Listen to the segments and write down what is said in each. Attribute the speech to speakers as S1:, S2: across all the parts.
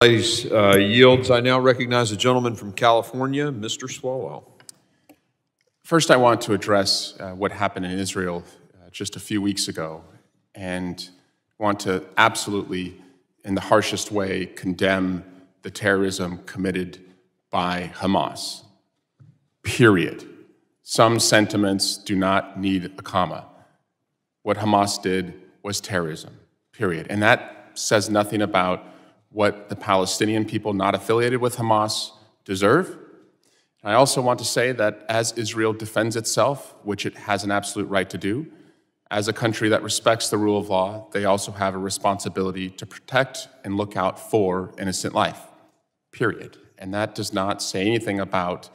S1: Yields. I now recognize the gentleman from California, Mr. Swalwell.
S2: First, I want to address what happened in Israel just a few weeks ago, and want to absolutely, in the harshest way, condemn the terrorism committed by Hamas. Period. Some sentiments do not need a comma. What Hamas did was terrorism. Period. And that says nothing about what the Palestinian people not affiliated with Hamas deserve. I also want to say that as Israel defends itself, which it has an absolute right to do, as a country that respects the rule of law, they also have a responsibility to protect and look out for innocent life, period. And that does not say anything about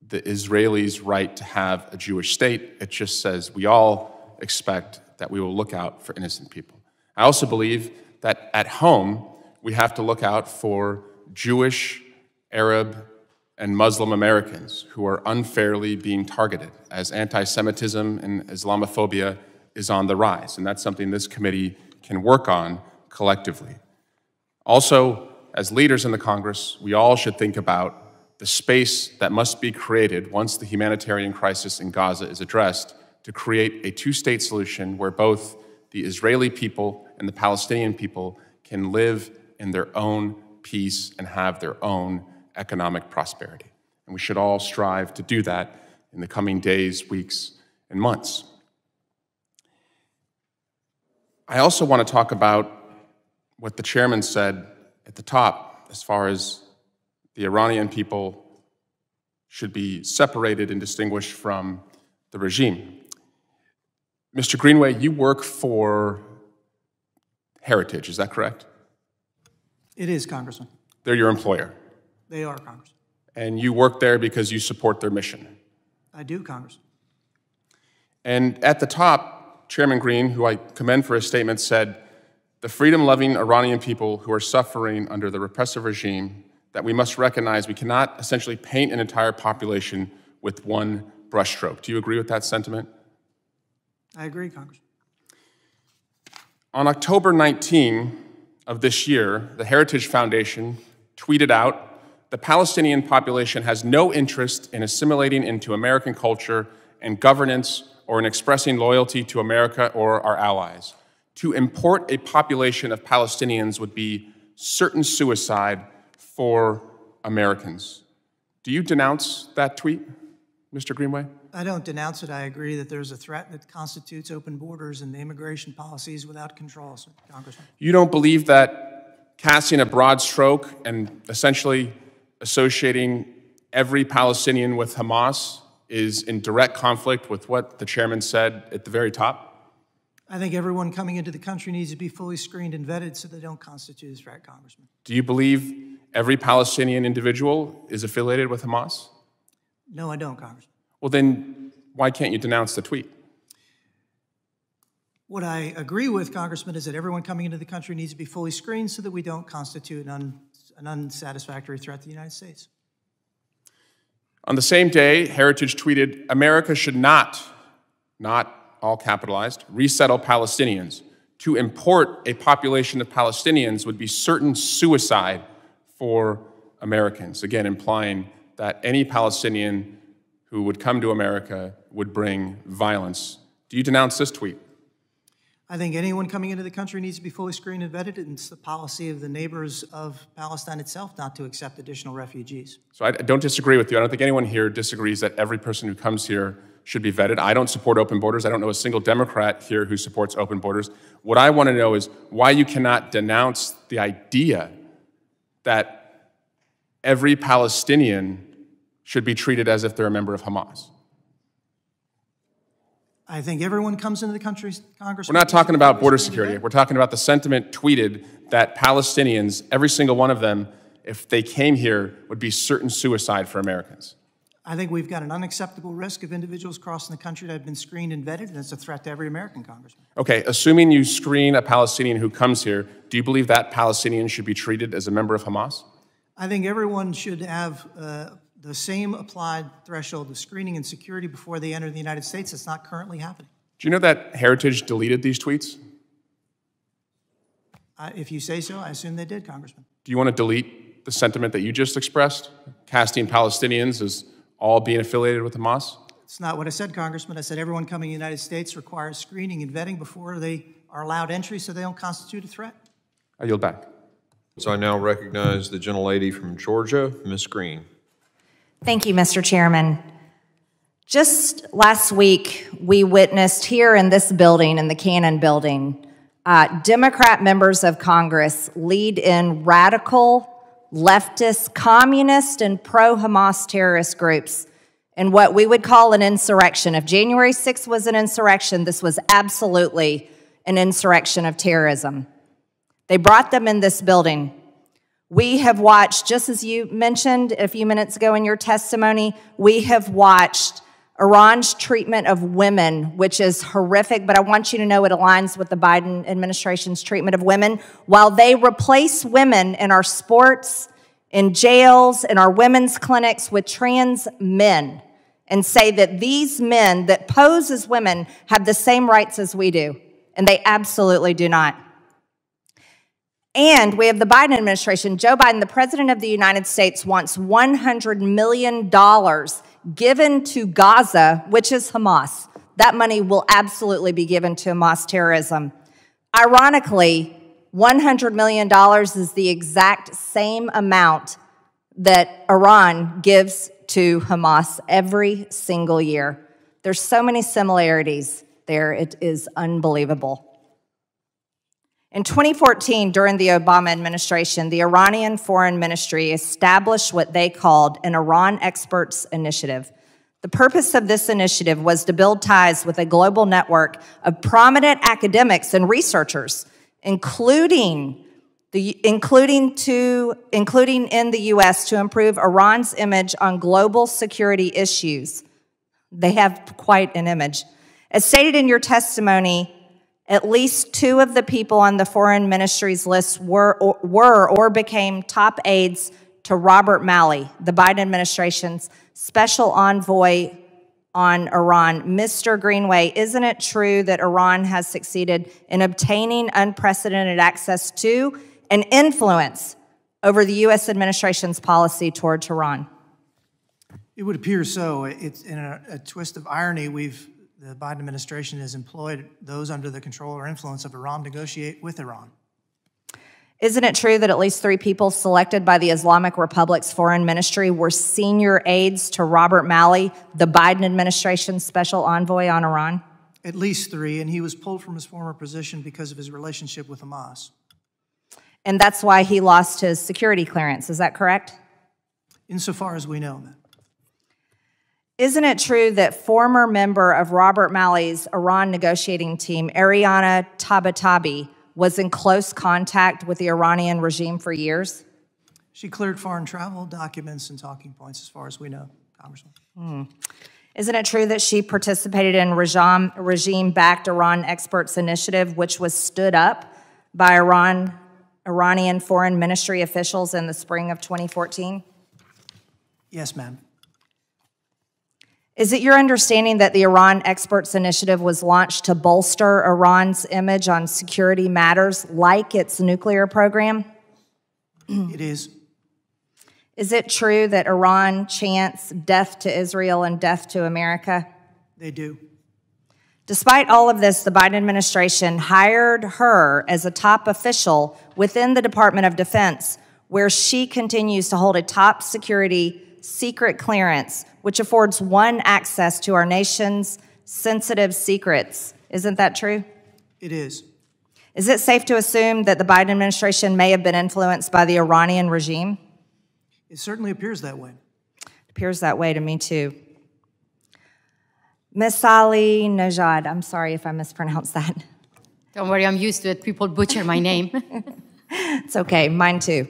S2: the Israelis' right to have a Jewish state. It just says we all expect that we will look out for innocent people. I also believe that at home, we have to look out for Jewish, Arab, and Muslim Americans who are unfairly being targeted as anti-Semitism and Islamophobia is on the rise. And that's something this committee can work on collectively. Also, as leaders in the Congress, we all should think about the space that must be created once the humanitarian crisis in Gaza is addressed to create a two-state solution where both the Israeli people and the Palestinian people can live in their own peace and have their own economic prosperity. And we should all strive to do that in the coming days, weeks, and months. I also want to talk about what the chairman said at the top as far as the Iranian people should be separated and distinguished from the regime. Mr. Greenway, you work for Heritage, is that correct?
S3: It is, Congressman.
S2: They're your employer.
S3: They are, Congressman.
S2: And you work there because you support their mission.
S3: I do, Congressman.
S2: And at the top, Chairman Green, who I commend for his statement, said, the freedom-loving Iranian people who are suffering under the repressive regime, that we must recognize we cannot essentially paint an entire population with one brushstroke. Do you agree with that sentiment?
S3: I agree, Congressman.
S2: On October 19 of this year, the Heritage Foundation tweeted out, the Palestinian population has no interest in assimilating into American culture and governance or in expressing loyalty to America or our allies. To import a population of Palestinians would be certain suicide for Americans. Do you denounce that tweet, Mr. Greenway?
S3: I don't denounce it. I agree that there's a threat that constitutes open borders and immigration policies without control, Congressman.
S2: You don't believe that casting a broad stroke and essentially associating every Palestinian with Hamas is in direct conflict with what the chairman said at the very top?
S3: I think everyone coming into the country needs to be fully screened and vetted so they don't constitute a threat, Congressman.
S2: Do you believe every Palestinian individual is affiliated with Hamas?
S3: No, I don't, Congressman.
S2: Well, then why can't you denounce the tweet?
S3: What I agree with, Congressman, is that everyone coming into the country needs to be fully screened so that we don't constitute an unsatisfactory threat to the United States.
S2: On the same day, Heritage tweeted, America should not all capitalized, resettle Palestinians. To import a population of Palestinians would be certain suicide for Americans. Again, implying that any Palestinian who would come to America would bring violence. Do you denounce this tweet?
S3: I think anyone coming into the country needs to be fully screened and vetted, and it's the policy of the neighbors of Palestine itself not to accept additional refugees.
S2: So I don't disagree with you. I don't think anyone here disagrees that every person who comes here should be vetted. I don't support open borders. I don't know a single Democrat here who supports open borders. What I want to know is why you cannot denounce the idea that every Palestinian should be treated as if they're a member of Hamas.
S3: I think everyone comes into the country, Congressman.
S2: We're not talking about border security. We're talking about the sentiment tweeted that Palestinians, every single one of them, if they came here, would be certain suicide for Americans.
S3: I think we've got an unacceptable risk of individuals crossing the country that have been screened and vetted, and it's a threat to every American, Congressman.
S2: Okay, assuming you screen a Palestinian who comes here, do you believe that Palestinian should be treated as a member of Hamas?
S3: I think everyone should have the same applied threshold of screening and security before they enter the United States. It's not currently happening.
S2: Do you know that Heritage deleted these tweets?
S3: If you say so, I assume they did, Congressman.
S2: Do you want to delete the sentiment that you just expressed, casting Palestinians as all being affiliated with Hamas?
S3: It's not what I said, Congressman. I said everyone coming to the United States requires screening and vetting before they are allowed entry so they don't constitute a threat.
S2: I yield back.
S1: So I now recognize the gentlelady from Georgia, Ms. Green.
S4: Thank you, Mr. Chairman. Just last week, we witnessed here in this building, in the Cannon building, Democrat members of Congress lead in radical, leftist, communist, and pro-Hamas terrorist groups in what we would call an insurrection. If January 6th was an insurrection, this was absolutely an insurrection of terrorism. They brought them in this building. We have watched, just as you mentioned a few minutes ago in your testimony, we have watched Iran's treatment of women, which is horrific, but I want you to know it aligns with the Biden administration's treatment of women. While they replace women in our sports, in jails, in our women's clinics with trans men and say that these men that pose as women have the same rights as we do, and they absolutely do not. And we have the Biden administration. Joe Biden, the president of the United States, wants $100 million given to Gaza, which is Hamas. That money will absolutely be given to Hamas terrorism. Ironically, $100 million is the exact same amount that Iran gives to Hamas every single year. There's so many similarities there. It is unbelievable. In 2014, during the Obama administration, the Iranian Foreign Ministry established what they called an Iran Experts Initiative. The purpose of this initiative was to build ties with a global network of prominent academics and researchers, including in the U.S. to improve Iran's image on global security issues. They have quite an image. As stated in your testimony, at least 2 of the people on the foreign ministry's list were or became top aides to Robert Malley, the Biden administration's special envoy on Iran. Mr. Greenway, isn't it true that Iran has succeeded in obtaining unprecedented access to and influence over the U.S. administration's policy toward Tehran?
S3: It would appear so. It's in a twist of irony. The Biden administration has employed those under the control or influence of Iran to negotiate with Iran.
S4: Isn't it true that at least 3 people selected by the Islamic Republic's foreign ministry were senior aides to Robert Malley, the Biden administration's special envoy on Iran?
S3: At least 3, and he was pulled from his former position because of his relationship with Hamas.
S4: And that's why he lost his security clearance, is that correct?
S3: Insofar as we know, ma'am.
S4: Isn't it true that former member of Robert Malley's Iran negotiating team, Ariana Tabatabai, was in close contact with the Iranian regime for years?
S3: She cleared foreign travel documents and talking points as far as we know, Congressman.
S4: Isn't it true that she participated in regime-backed Iran Experts Initiative, which was stood up by Iranian foreign ministry officials in the spring of 2014?
S3: Yes, ma'am.
S4: Is it your understanding that the Iran Experts Initiative was launched to bolster Iran's image on security matters like its nuclear program?
S3: It is.
S4: Is it true that Iran chants death to Israel and death to America?
S3: They do.
S4: Despite all of this, the Biden administration hired her as a top official within the Department of Defense, where she continues to hold a top security secret clearance, which affords one access to our nation's sensitive secrets. Isn't that true?
S3: It is.
S4: Is it safe to assume that the Biden administration may have been influenced by the Iranian regime?
S3: It certainly appears that way.
S4: It appears that way to me, too. Miss Ali Najad, I'm sorry if I mispronounced that.
S5: Don't worry, I'm used to it. People butcher my name.
S4: It's okay, mine too.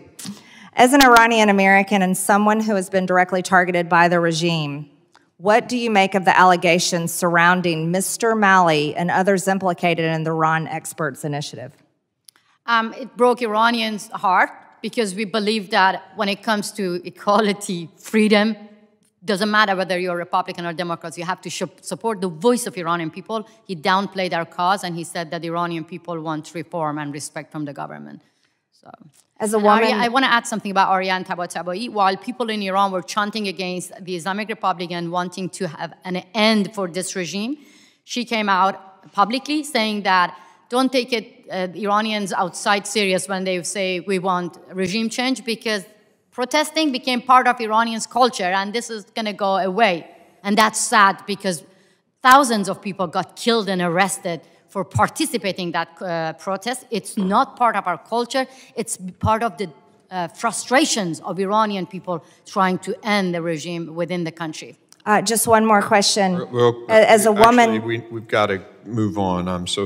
S4: As an Iranian American and someone who has been directly targeted by the regime, what do you make of the allegations surrounding Mr. Malley and others implicated in the Iran Experts Initiative?
S5: It broke Iranians' heart because we believe that when it comes to equality, freedom, doesn't matter whether you're Republican or Democrats, you have to support the voice of Iranian people. He downplayed our cause, and he said that Iranian people want reform and respect from the government. So,
S4: as a woman,
S5: I want to add something about Aryan Tabatabai. While people in Iran were chanting against the Islamic Republic and wanting to have an end for this regime, she came out publicly saying that don't take it Iranians outside serious when they say we want regime change, because protesting became part of Iranians' culture, and this is going to go away. And that's sad, because thousands of people got killed and arrested for participating in that protest. It's not part of our culture. It's part of the frustrations of Iranian people trying to end the regime within the country.
S4: just one more question.
S1: Well,
S4: As a woman,
S1: actually, we've got to move on. I'm so